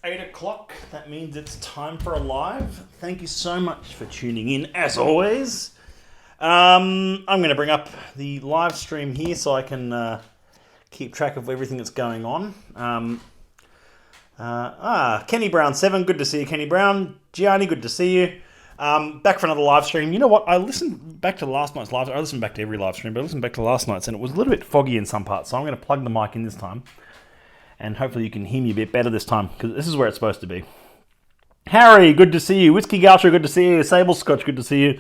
8 o'clock. That means it's time for a live. Thank you so much for tuning in, as always. I'm going to bring up the live stream here so I can keep track of everything that's going on. Kenny Brown 7, good to see you, Kenny Brown. Gianni, good to see you. Back for another live stream. You know what? I listened back to last night's live. I listened back to every live stream, but I listened back to last night's, and it was a little bit foggy in some parts. So I'm going to plug the mic in this time, and hopefully you can hear me a bit better this time, because this is where it's supposed to be. Harry, good to see you. Whiskey Gaucho, good to see you. Sable Scotch, good to see you.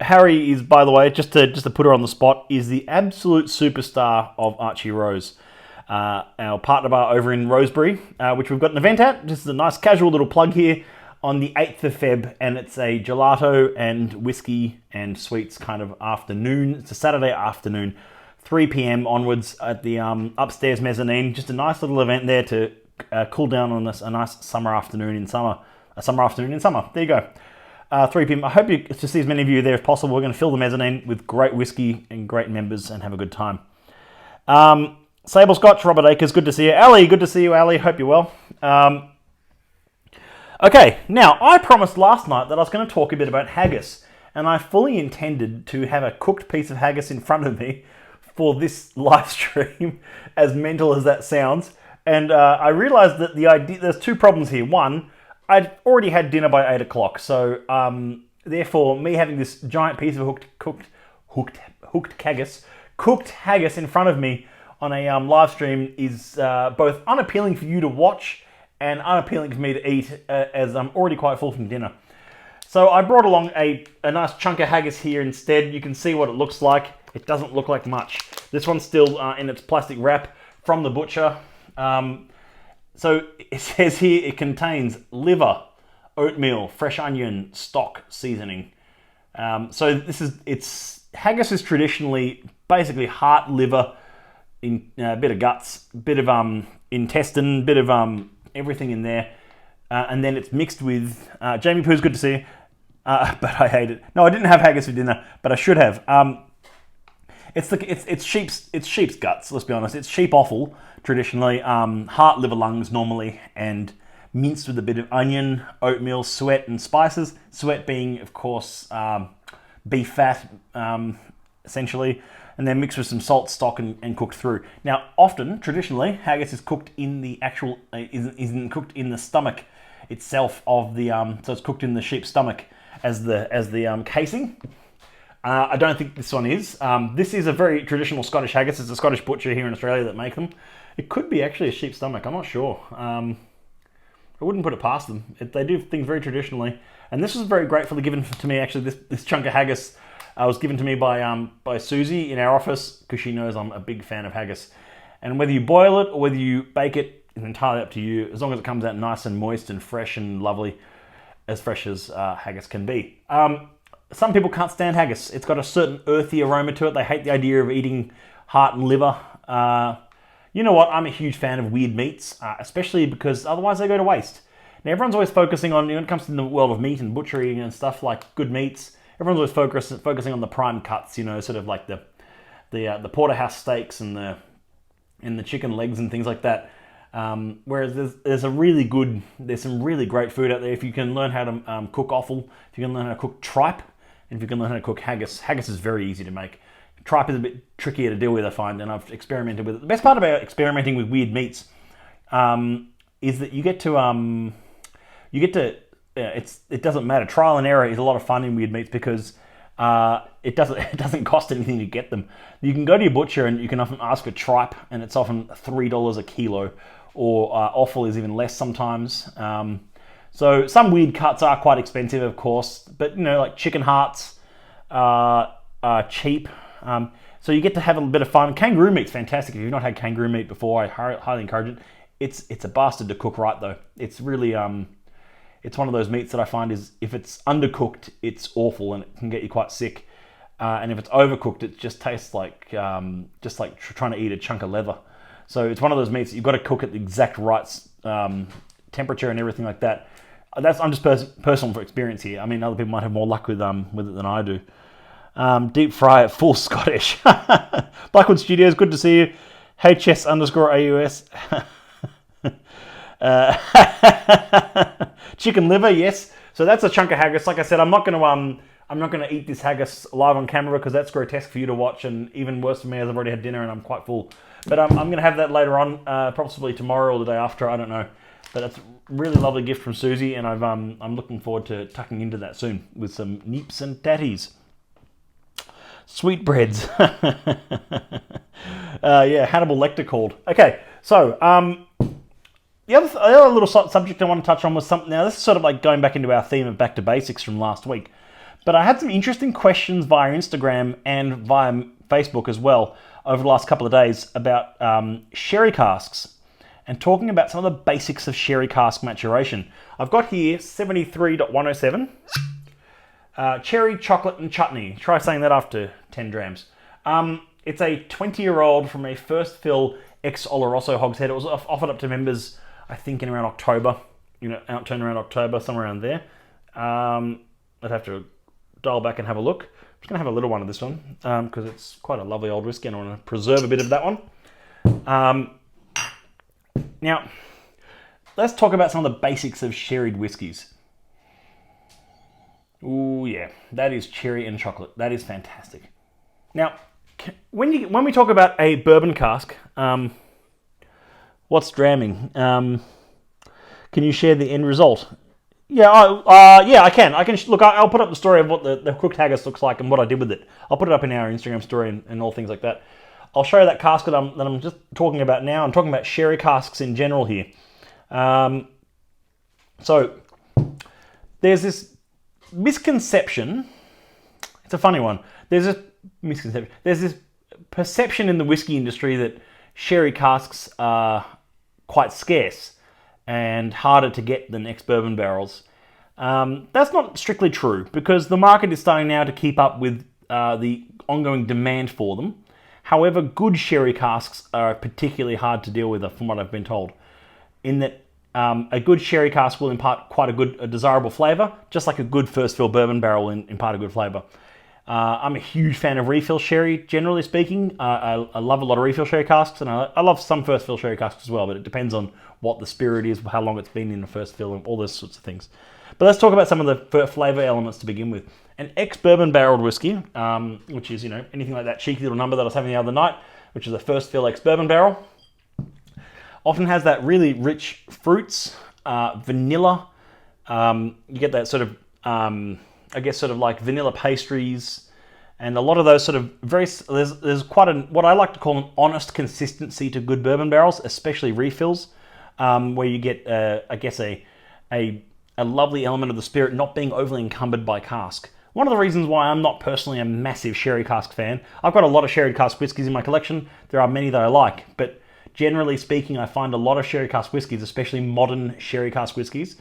Harry is, by the way, just to put her on the spot, is the absolute superstar of Archie Rose, our partner bar over in Rosebery, which we've got an event at. This is a nice casual little plug here on the 8th of Feb, and it's a gelato and whiskey and sweets kind of afternoon. It's a Saturday afternoon, 3 p.m. onwards at the upstairs mezzanine. Just a nice little event there to cool down on a nice summer afternoon in summer. A summer afternoon in summer. There you go. 3 p.m. I hope to see as many of you there as possible. We're going to fill the mezzanine with great whiskey and great members and have a good time. Sable Scotch, Robert Akers, good to see you. Ali, good to see you, Ali. Hope you're well. Okay, now, I promised last night that I was going to talk a bit about haggis, and I fully intended to have a cooked piece of haggis in front of me for this live stream, as mental as that sounds, and I realised that there's two problems here. One, I'd already had dinner by 8 o'clock, so therefore, me having this giant piece of cooked haggis in front of me on a live stream is both unappealing for you to watch and unappealing for me to eat, as I'm already quite full from dinner. So I brought along a nice chunk of haggis here instead. You can see what it looks like. It doesn't look like much. This one's still in its plastic wrap from the butcher. So it says here it contains liver, oatmeal, fresh onion, stock, seasoning. So haggis is traditionally basically heart, liver, a bit of guts, bit of intestine, bit of everything in there, and then it's mixed with Jamie Pooh's good to see you, but I hate it. No, I didn't have haggis for dinner, but I should have. It's sheep's guts. Let's be honest. It's sheep offal traditionally, heart, liver, lungs normally, and minced with a bit of onion, oatmeal, sweat, and spices. Sweat being, of course, beef fat, essentially. And then mixed with some salt, stock, and cooked through. Now, often, traditionally, haggis is cooked in the actual, isn't cooked in the stomach itself of the, so it's cooked in the sheep's stomach as the casing. I don't think this one is. This is a very traditional Scottish haggis. It's a Scottish butcher here in Australia that make them. It could be actually a sheep's stomach. I'm not sure. I wouldn't put it past them. They do things very traditionally. And this was very gratefully given to me, actually, this chunk of haggis. Was given to me by Susie in our office, because she knows I'm a big fan of haggis. And whether you boil it or whether you bake it is entirely up to you, as long as it comes out nice and moist and fresh and lovely, as fresh as haggis can be. Some people can't stand haggis. It's got a certain earthy aroma to it. They hate the idea of eating heart and liver. You know what? I'm a huge fan of weird meats, especially because otherwise they go to waste. Now, everyone's always focusing on, when it comes to the world of meat and butchery and stuff like good meats, everyone's always focusing on the prime cuts, sort of like the porterhouse steaks and the chicken legs and things like that. Whereas there's some really great food out there if you can learn how to cook offal, if you can learn how to cook tripe, and if you can learn how to cook haggis. Haggis is very easy to make. Tripe is a bit trickier to deal with, I find, and I've experimented with it. The best part about experimenting with weird meats is that you get to it doesn't matter. Trial and error is a lot of fun in weird meats because it doesn't cost anything to get them. You can go to your butcher and you can often ask for tripe, and it's often $3 a kilo, or offal is even less sometimes. So some weird cuts are quite expensive, of course, but like chicken hearts are cheap. So you get to have a bit of fun. Kangaroo meat's fantastic. If you've not had kangaroo meat before, I highly encourage it. It's a bastard to cook right though. It's really it's one of those meats that I find is, if it's undercooked, it's awful and it can get you quite sick. And if it's overcooked, it just tastes like trying to eat a chunk of leather. So it's one of those meats that you've got to cook at the exact right temperature and everything like that. I'm just personal for experience here. I mean, other people might have more luck with it than I do. Deep fry it full Scottish. Blackwood Studios, good to see you. HS_AUS. Chicken liver, yes. So that's a chunk of haggis. Like I said, I'm not gonna eat this haggis live on camera because that's grotesque for you to watch, and even worse for me as I've already had dinner and I'm quite full. But I'm gonna have that later on, possibly tomorrow or the day after. I don't know. But that's a really lovely gift from Susie, and I'm looking forward to tucking into that soon with some neeps and tatties. Sweetbreads. Yeah, Hannibal Lecter called. Okay, so the other little subject I want to touch on was something. Now, this is sort of like going back into our theme of back to basics from last week. But I had some interesting questions via Instagram and via Facebook as well over the last couple of days about sherry casks and talking about some of the basics of sherry cask maturation. I've got here 73.107. Cherry, chocolate, and chutney. Try saying that after 10 drams. It's a 20-year-old from a first fill ex-Oloroso hogshead. It was offered up to members, I think, in around October. Outturn around October, somewhere around there. I'd have to dial back and have a look. I'm just going to have a little one of this one because it's quite a lovely old whiskey and I want to preserve a bit of that one. Now, let's talk about some of the basics of sherried whiskies. Ooh, yeah, that is cherry and chocolate. That is fantastic. Now, when we talk about a bourbon cask, what's dramming? Can you share the end result? Yeah, yeah, I can. Look. I'll put up the story of what the cooked haggis looks like and what I did with it. I'll put it up in our Instagram story and all things like that. I'll show you that cask that I'm just talking about now. I'm talking about sherry casks in general here. So there's this misconception. It's a funny one. There's this misconception. There's this perception in the whiskey industry that sherry casks are quite scarce and harder to get than ex-bourbon barrels. That's not strictly true because the market is starting now to keep up with the ongoing demand for them. However, good sherry casks are particularly hard to deal with, from what I've been told, in that a good sherry cask will impart quite a desirable flavour, just like a good first fill bourbon barrel will impart a good flavour. I'm a huge fan of refill sherry, generally speaking. I love a lot of refill sherry casks, and I love some first fill sherry casks as well, but it depends on what the spirit is, how long it's been in the first fill, and all those sorts of things. But let's talk about some of the flavour elements to begin with. An ex-bourbon barreled whiskey, which is, anything like that cheeky little number that I was having the other night, which is a first fill ex-bourbon barrel, often has that really rich fruits, vanilla. You get that sort of, sort of like vanilla pastries, and a lot of those sort of there's quite what I like to call an honest consistency to good bourbon barrels, especially refills, where you get, a lovely element of the spirit not being overly encumbered by cask. One of the reasons why I'm not personally a massive sherry cask fan, I've got a lot of sherry cask whiskies in my collection. There are many that I like, but generally speaking, I find a lot of sherry cask whiskies, especially modern sherry cask whiskies,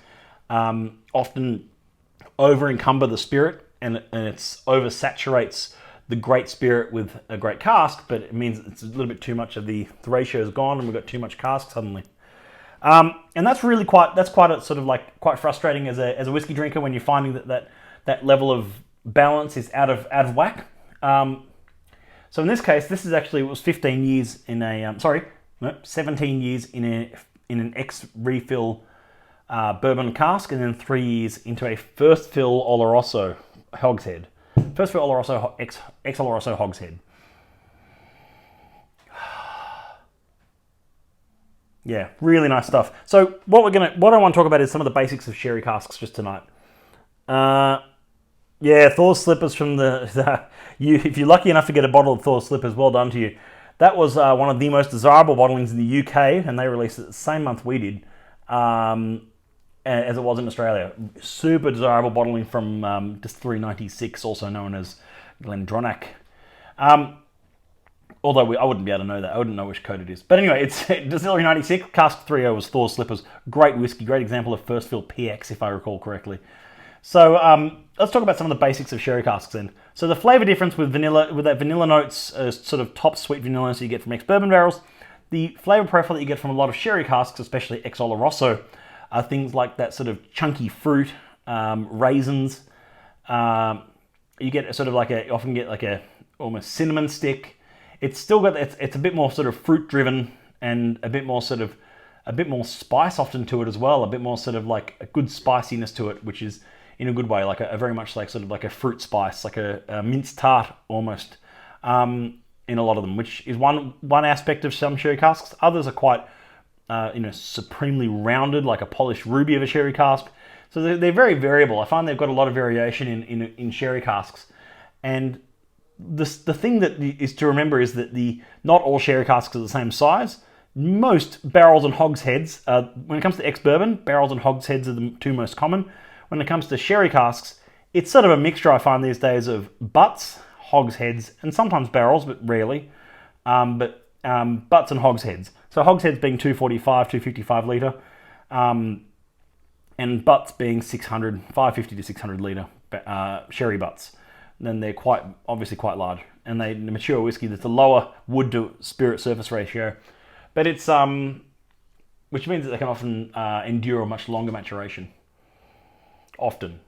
often over-encumber the spirit, and it oversaturates the great spirit with a great cask, but it means it's a little bit too much of the ratio is gone, and we've got too much cask suddenly. And that's really quite a sort of like quite frustrating as a whiskey drinker when you're finding that level of balance is out of whack. So in this case, it was 15 years in 17 years in an ex-refill bourbon cask, and then 3 years into a first fill Oloroso hogshead. First fill Oloroso ex-Oloroso hogshead. Yeah, really nice stuff. So what I want to talk about is some of the basics of sherry casks just tonight. Yeah, Thor's Slippers from if you're lucky enough to get a bottle of Thor's Slippers, well done to you. That was one of the most desirable bottlings in the UK, and they released it the same month we did, as it was in Australia. Super desirable bottling from Distillery 96, also known as Glendronach. Although I wouldn't be able to know that. I wouldn't know which code it is. But anyway, it's Distillery 96. Cask 30 was Thor's Slippers. Great whiskey. Great example of first fill PX, if I recall correctly. So let's talk about some of the basics of sherry casks then. So the flavour difference with that vanilla notes, sort of top sweet vanilla notes you get from ex-bourbon barrels. The flavour profile that you get from a lot of sherry casks, especially ex-Oloroso, are things like that sort of chunky fruit, raisins. You get often get like a almost cinnamon stick. It's still got it's a bit more sort of fruit driven and a bit more sort of a bit more spice often to it as well, a bit more sort of like a good spiciness to it, which is in a good way, like a very much like sort of like a fruit spice, like a minced tart almost, in a lot of them, which is one aspect of some sherry casks. Others are quite supremely rounded, like a polished ruby of a sherry cask. So they're very variable. I find they've got a lot of variation in sherry casks. And the thing that is to remember is that not all sherry casks are the same size. Most barrels and hogsheads, when it comes to ex-bourbon, barrels and hogsheads are the two most common. When it comes to sherry casks, it's sort of a mixture, I find these days, of butts, hogsheads, and sometimes barrels, but rarely. Butts and hogsheads. So hogsheads being 245, 255 litre, and butts being 550 to 600 litre sherry butts. Then they're obviously quite large, and they mature whiskey that's a lower wood to spirit surface ratio, but it's which means that they can often endure a much longer maturation. Often.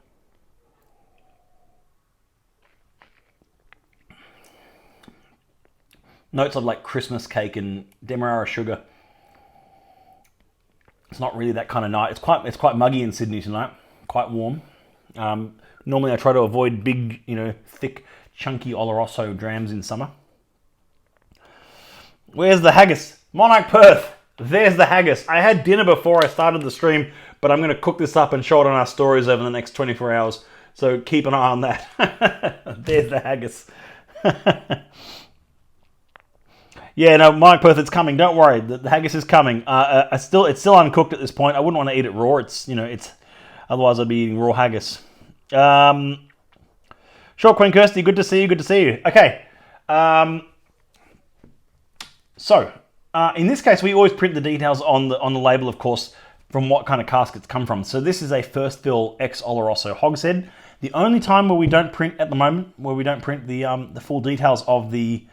Notes of like Christmas cake and Demerara sugar. It's not really that kind of night. It's quite muggy in Sydney tonight. Quite warm. Normally I try to avoid big, thick, chunky Oloroso drams in summer. Where's the haggis? Monarch Perth. There's the haggis. I had dinner before I started the stream, but I'm going to cook this up and show it on our stories over the next 24 hours. So keep an eye on that. There's the haggis. Yeah, no, Monarch Perth, it's coming. Don't worry, the haggis is coming. It's still uncooked at this point. I wouldn't want to eat it raw. It's otherwise I'd be eating raw haggis. Sure, Queen Kirsty, good to see you. Good to see you. Okay. So in this case, we always print the details on the label, of course, from what kind of cask it's come from. So this is a first fill ex Oloroso hogshead. The only time where we don't print at the moment, where we don't print the full details of the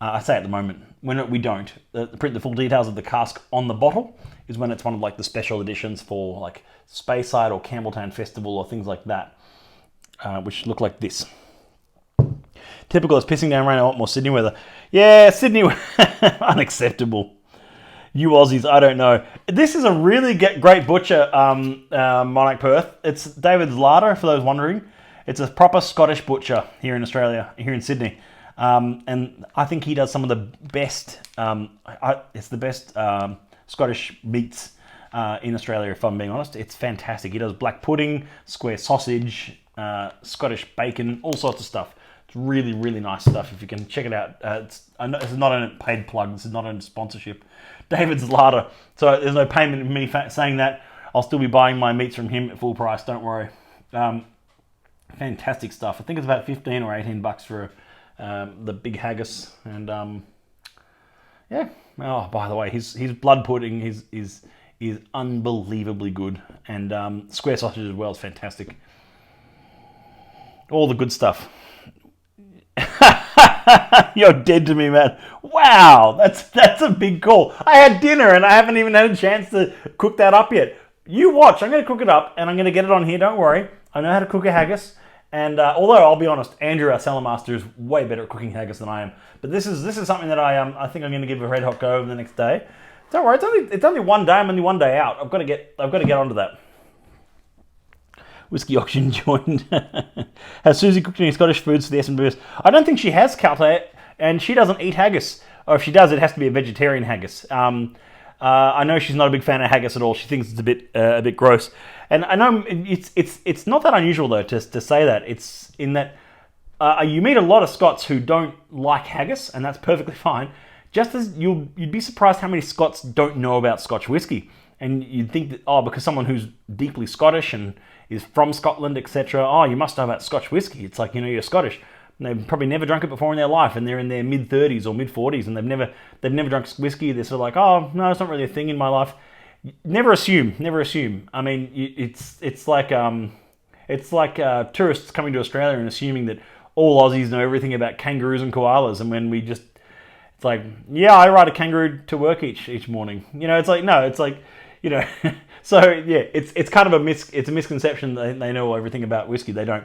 I say at the moment, when we don't print the full details of the cask on the bottle, is when it's one of like the special editions for like Speyside or Campbelltown Festival or things like that, which look like this. Typical, it's pissing down rain. I want more Sydney weather. Yeah, Sydney, unacceptable. You Aussies, I don't know. This is a really great butcher, Monarch Perth. It's David's larder, for those wondering. It's a proper Scottish butcher here in Australia, here in Sydney. And I think he does some of the best, it's the best Scottish meats in Australia, if I'm being honest. It's fantastic. He does black pudding, square sausage, Scottish bacon, all sorts of stuff. It's really, really nice stuff. If you can check it out. This is not a paid plug. This is not a sponsorship. David's larder. So there's no payment in me saying that. I'll still be buying my meats from him at full price. Don't worry. Fantastic stuff. I think it's about 15 or 18 bucks for the big haggis, and yeah. Oh, by the way, his blood pudding is unbelievably good, and square sausage as well is fantastic. All the good stuff. You're dead to me, man. Wow, that's a big call. I had dinner and I haven't even had a chance to cook that up yet. You watch. I'm going to cook it up and I'm going to get it on here. Don't worry. I know how to cook a haggis. And although I'll be honest, Andrew, our cellar master, is way better at cooking haggis than I am. But this is something that I think I'm going to give a red hot go over the next day. Don't worry, it's only one day. I'm only one day out. I've got to get onto that. Whiskey auction joined. Has Susie cooked any Scottish foods for the S&Bs? I don't think she has, Calte, and she doesn't eat haggis. Or if she does, it has to be a vegetarian haggis. I know she's not a big fan of haggis at all. She thinks it's a bit gross. And I know it's not that unusual though to say that. It's in that you meet a lot of Scots who don't like haggis, and that's perfectly fine. Just as you'd be surprised how many Scots don't know about Scotch whiskey, and you'd think that because someone who's deeply Scottish and is from Scotland, etc. You must know about Scotch whiskey. It's like you're Scottish. And they've probably never drunk it before in their life, and they're in their mid-30s or mid-40s, and they've never drunk whiskey. They're sort of like, oh no, it's not really a thing in my life. Never assume. I mean, it's like tourists coming to Australia and assuming that all Aussies know everything about kangaroos and koalas, and when it's like, yeah, I ride a kangaroo to work each morning. It's like, no, it's like, so yeah, it's kind of it's a misconception that they know everything about whiskey. They don't,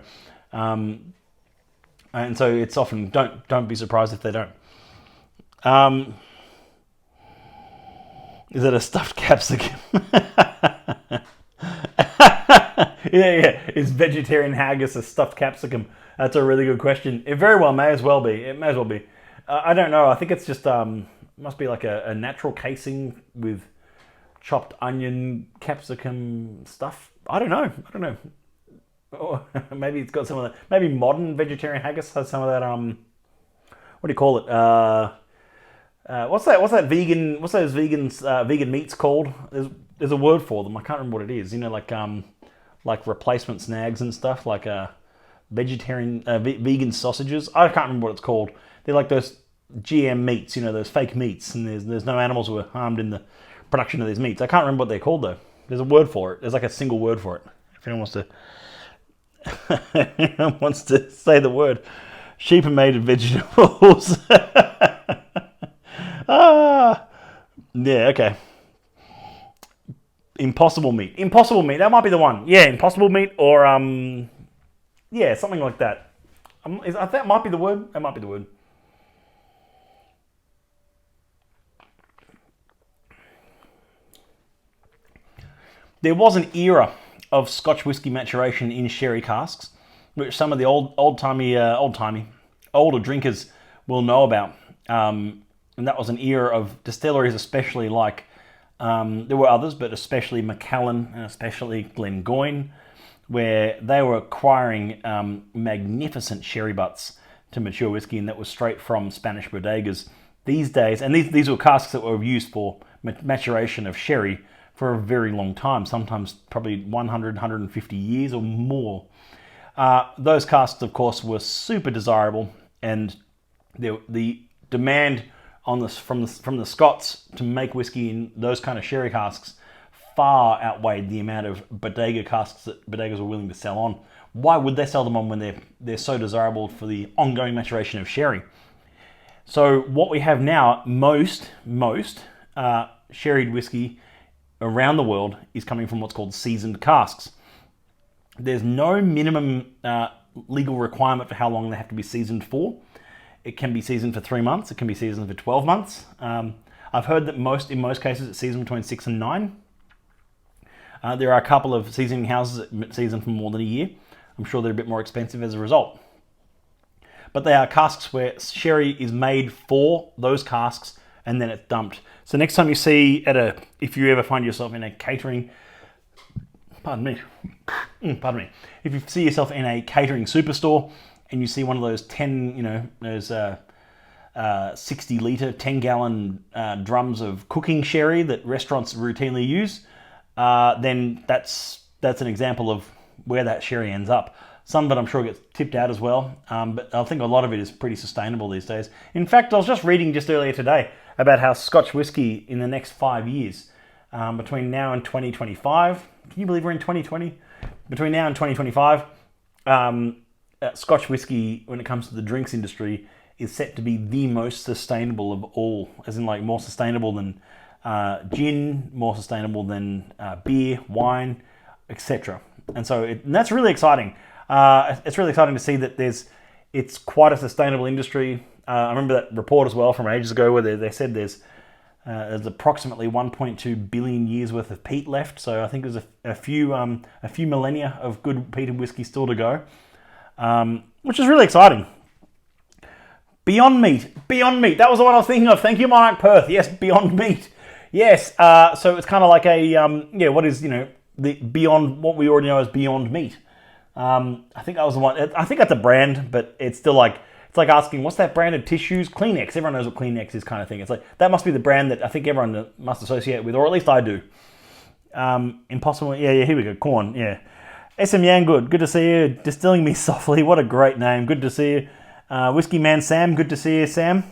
and so it's often don't be surprised if they don't. Is it a stuffed capsicum? Yeah. Is vegetarian haggis a stuffed capsicum? That's a really good question. It very well may as well be. It may as well be. I don't know. I think it's just must be like a natural casing with chopped onion, capsicum stuff. I don't know. Or maybe it's got some of that. Maybe modern vegetarian haggis has some of that. What do you call it? What's that vegan? What's those vegan meats called? There's a word for them. I can't remember what it is. You know, like replacement snags and stuff. Like vegetarian vegan sausages. I can't remember what it's called. They're like those GM meats. You know, those fake meats, and there's no animals who are harmed in the production of these meats. I can't remember what they're called though. There's a word for it. There's like a single word for it. If anyone wants to say the word. Sheep are made of vegetables. Yeah, okay. Impossible meat. That might be the one. Yeah, impossible meat, or yeah, something like that. That might be the word. That might be the word. There was an era of Scotch whisky maturation in sherry casks, which some of the older drinkers will know about. And that was an era of distilleries, especially like, there were others, but especially Macallan and especially Glengoyne, where they were acquiring magnificent sherry butts to mature whiskey, and that was straight from Spanish bodegas. These days, and these were casks that were used for maturation of sherry for a very long time, sometimes probably 100, 150 years or more. Those casks, of course, were super desirable, and the demand on this from the Scots to make whiskey in those kind of sherry casks far outweighed the amount of bodega casks that bodegas were willing to sell on. Why would they sell them on when they're so desirable for the ongoing maturation of sherry? So what we have now, most sherried whiskey around the world is coming from what's called seasoned casks. There's no minimum legal requirement for how long they have to be seasoned for. It can be seasoned for 3 months. It can be seasoned for 12 months. I've heard that in most cases it's seasoned between 6 and 9. There are a couple of seasoning houses that season for more than a year. I'm sure they're a bit more expensive as a result. But they are casks where sherry is made for those casks and then it's dumped. So next time you see if you ever find yourself in a catering, pardon me, if you see yourself in a catering superstore and you see one of those 60 litre, 10 gallon drums of cooking sherry that restaurants routinely use, then that's an example of where that sherry ends up. Some of it I'm sure gets tipped out as well, but I think a lot of it is pretty sustainable these days. In fact, I was just reading just earlier today about how Scotch whisky in the next 5 years, between now and 2025, can you believe we're in 2020? Between now and 2025, Scotch whisky, when it comes to the drinks industry, is set to be the most sustainable of all, as in like more sustainable than gin, more sustainable than beer, wine, etc. And so that's really exciting. It's really exciting to see that it's quite a sustainable industry. I remember that report as well from ages ago where they said there's approximately 1.2 billion years worth of peat left. So I think there's a few millennia of good peated whiskey still to go, which is really exciting. Beyond Meat. That was the one I was thinking of. Thank you, Mark Perth. Yes, Beyond Meat. Yes. So it's kind of like what is the beyond what we already know as Beyond Meat. I think that was the one. I think that's a brand, but it's still like. It's like asking, what's that brand of tissues? Kleenex. Everyone knows what Kleenex is, kind of thing. It's like, that must be the brand that I think everyone must associate with, or at least I do. Impossible. Yeah, here we go. Corn, yeah. SM Yang, good to see you. Distilling Me Softly, what a great name. Good to see you. Whiskey Man Sam, good to see you, Sam.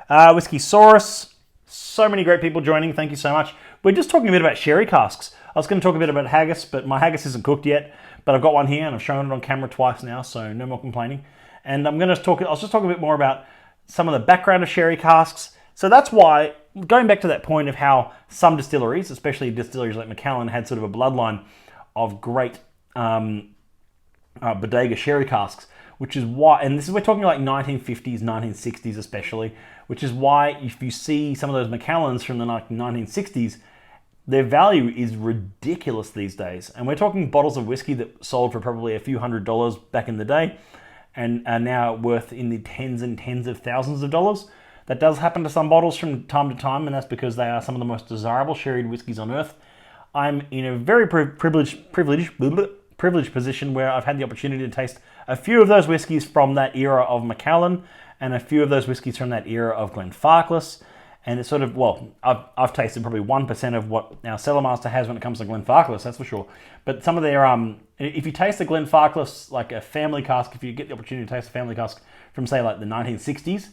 Whiskey Saurus, so many great people joining. Thank you so much. We're just talking a bit about sherry casks. I was going to talk a bit about haggis, but my haggis isn't cooked yet. But I've got one here, and I've shown it on camera twice now, so no more complaining. And I'll just talk a bit more about some of the background of sherry casks. So that's why, going back to that point of how some distilleries, especially distilleries like Macallan, had sort of a bloodline of great bodega sherry casks, which is why, and we're talking like 1950s, 1960s especially, which is why if you see some of those Macallans from the 1960s, their value is ridiculous these days. And we're talking bottles of whiskey that sold for probably a few $100s back in the day and are now worth in the tens and tens of thousands of dollars. That does happen to some bottles from time to time, and that's because they are some of the most desirable sherried whiskies on earth. I'm in a very privileged position where I've had the opportunity to taste a few of those whiskies from that era of Macallan and a few of those whiskies from that era of Glenfarclas. And it's sort of, well, I've tasted probably 1% of what our Cellarmaster has when it comes to Glenfarclas, that's for sure. But some of their, if you taste a Glenfarclas, like a family cask, if you get the opportunity to taste a family cask from, say, like the 1960s,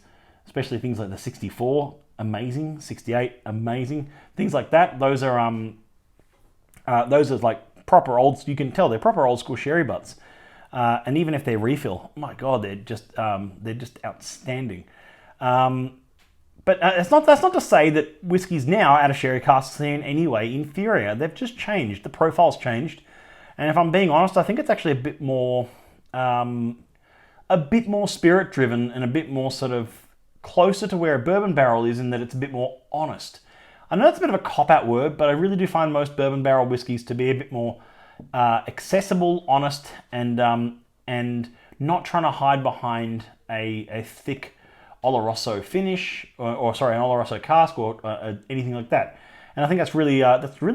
especially things like the 64, amazing, 68, amazing, things like that, those are like proper old, you can tell they're proper old school sherry butts. And even if they refill, my God, they're just outstanding. But that's not to say that whiskies now out of sherry casks are in any way inferior. They've just changed. The profile's changed. And if I'm being honest, I think it's actually a bit more spirit driven and a bit more sort of closer to where a bourbon barrel is in that it's a bit more honest. I know it's a bit of a cop-out word, but I really do find most bourbon barrel whiskies to be a bit more accessible, honest, and not trying to hide behind a thick Oloroso finish, or an Oloroso cask, or anything like that. And I think that's really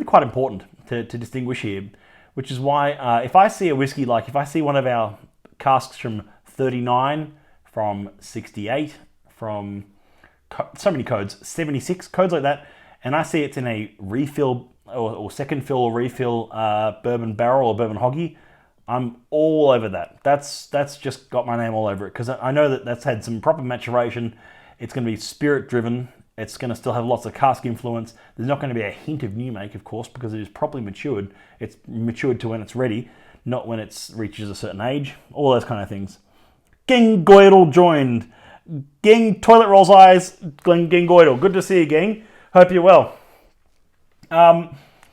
quite important to distinguish here, which is why if I see a whiskey, like if I see one of our casks from 39, from 68, from so many codes, 76, codes like that, and I see it's in a refill or second fill or refill bourbon barrel or bourbon hoggy, I'm all over that. That's just got my name all over it because I know that that's had some proper maturation. It's going to be spirit driven. It's going to still have lots of cask influence. There's not going to be a hint of new make, of course, because it is properly matured. It's matured to when it's ready, not when it reaches a certain age. All those kind of things. Gang Goidel joined. Gang Toilet Rolls Eyes. Gang Goidel. Good to see you, gang. Hope you're well.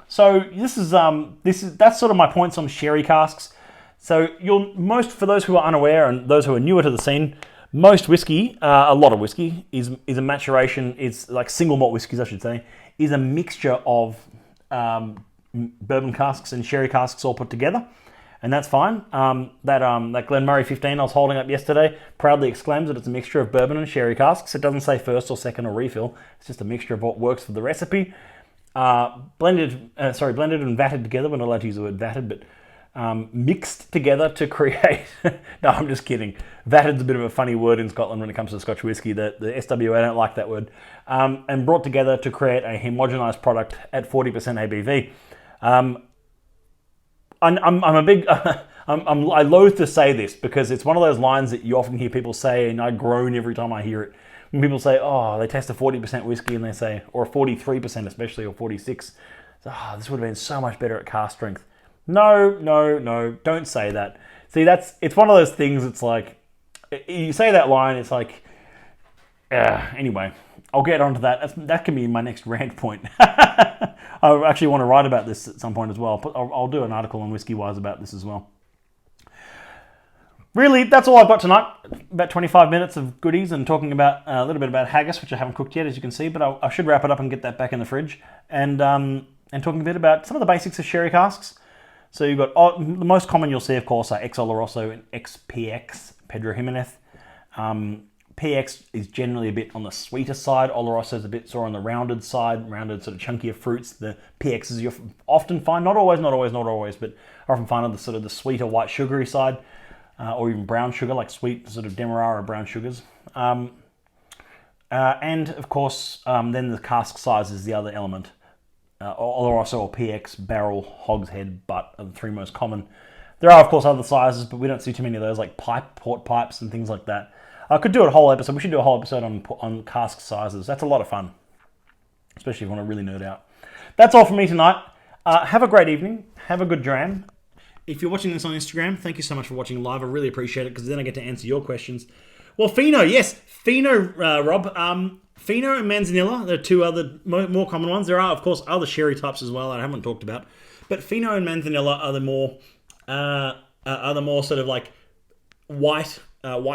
So that's sort of my points on sherry casks. So for those who are unaware and those who are newer to the scene, most whiskey, a lot of whiskey, is a maturation. It's like single malt whiskies, I should say, is a mixture of bourbon casks and sherry casks all put together, and that's fine. That Glenmurray 15 I was holding up yesterday proudly exclaims that it's a mixture of bourbon and sherry casks. It doesn't say first or second or refill. It's just a mixture of what works for the recipe. Blended and vatted together. We're not allowed to use the word vatted, but mixed together to create... No, I'm just kidding. Vatted's a bit of a funny word in Scotland when it comes to Scotch whisky. The SWA don't like that word. And brought together to create a homogenized product at 40% ABV. I loathe to say this because it's one of those lines that you often hear people say, and I groan every time I hear it. When people say, oh, they taste a 40% whiskey, and they say, or 43% especially, or 46, this would have been so much better at cask strength. No, don't say that. See, it's one of those things, it's like, you say that line, it's like, anyway, I'll get onto that. That can be my next rant point. I actually want to write about this at some point as well. I'll do an article on Whiskey Wise about this as well. Really, that's all I've got tonight. About 25 minutes of goodies and talking about a little bit about haggis, which I haven't cooked yet, as you can see, but I should wrap it up and get that back in the fridge. And talking a bit about some of the basics of sherry casks. So you've got the most common you'll see, of course, are ex Oloroso and ex PX, Pedro Jimenez. PX is generally a bit on the sweeter side. Oloroso is a bit sort of on the rounded side, rounded sort of chunkier fruits. The PXs you often find, not always, but often find on the sort of the sweeter white sugary side. Or even brown sugar, like sweet sort of Demerara brown sugars. And of course, then the cask size is the other element. Oloroso or PX, barrel, hogshead, butt are the three most common. There are, of course, other sizes, but we don't see too many of those, like port pipes and things like that. I could do a whole episode. We should do a whole episode on cask sizes. That's a lot of fun, especially if you want to really nerd out. That's all from me tonight. Have a great evening. Have a good dram. If you're watching this on Instagram, thank you so much for watching live. I really appreciate it because then I get to answer your questions. Well, Fino, yes. Fino, Rob. Fino and Manzanilla, they're two other more common ones. There are, of course, other sherry types as well that I haven't talked about. But Fino and Manzanilla are the more sort of like white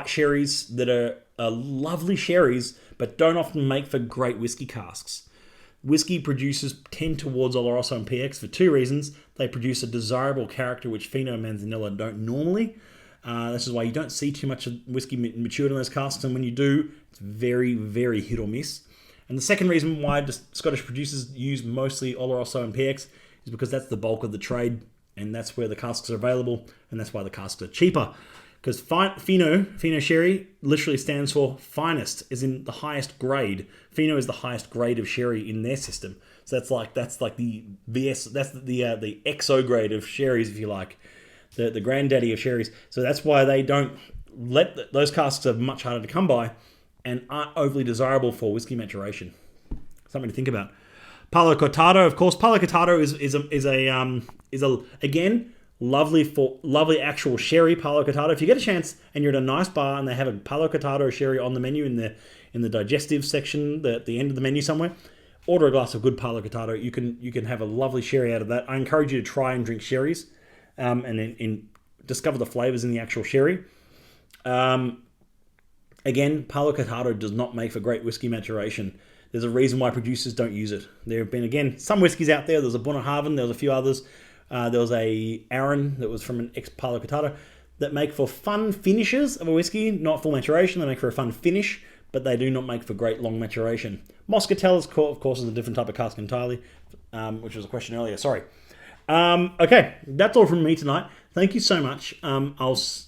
sherries that are lovely sherries, but don't often make for great whiskey casks. Whiskey producers tend towards Oloroso and PX for two reasons. They produce a desirable character which Fino and Manzanilla don't normally. This is why you don't see too much of whiskey matured in those casks, and when you do, it's very, very hit or miss. And the second reason why Scottish producers use mostly Oloroso and PX is because that's the bulk of the trade, and that's where the casks are available, and that's why the casks are cheaper. Because Fino Sherry literally stands for finest, is in the highest grade. Fino is the highest grade of sherry in their system. So that's like the VS, that's the XO grade of sherries, if you like, the granddaddy of sherries. So that's why they don't let those casks are much harder to come by, and aren't overly desirable for whiskey maturation. Something to think about. Palo Cortado, of course. Palo Cortado is a again. Lovely actual sherry Palo Cortado. If you get a chance and you're at a nice bar and they have a Palo Cortado sherry on the menu in the digestive section, at the end of the menu somewhere, order a glass of good Palo Cortado. You can have a lovely sherry out of that. I encourage you to try and drink sherries, and discover the flavors in the actual sherry. Again, Palo Cortado does not make for great whiskey maturation. There's a reason why producers don't use it. There have been, again, some whiskies out there. There's a Bunnahabhain, there's a few others. There was a Aaron that was from an ex-Palo Cortado that make for fun finishes of a whiskey, not full maturation. They make for a fun finish, but they do not make for great long maturation. Muscatel, of course, is a different type of cask entirely, which was a question earlier. Sorry. Okay, that's all from me tonight. Thank you so much.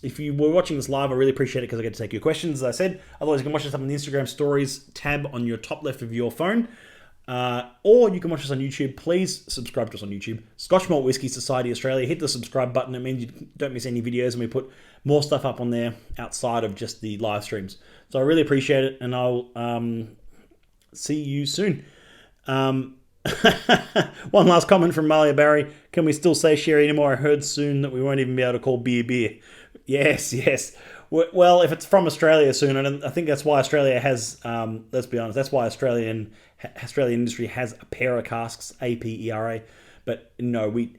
If you were watching this live, I really appreciate it because I get to take your questions, as I said. Otherwise, you can watch this up in the Instagram stories tab on your top left of your phone. Or you can watch us on YouTube. Please subscribe to us on YouTube. Scotch Malt Whisky Society Australia. Hit the subscribe button. It means you don't miss any videos, and we put more stuff up on there outside of just the live streams. So I really appreciate it, and I'll see you soon. One last comment from Malia Barry. Can we still say sherry anymore? I heard soon that we won't even be able to call beer. Yes. Well, if it's from Australia soon, and I think that's why Australia has, let's be honest, that's why Australian industry has a pair of casks, APERA. But no, we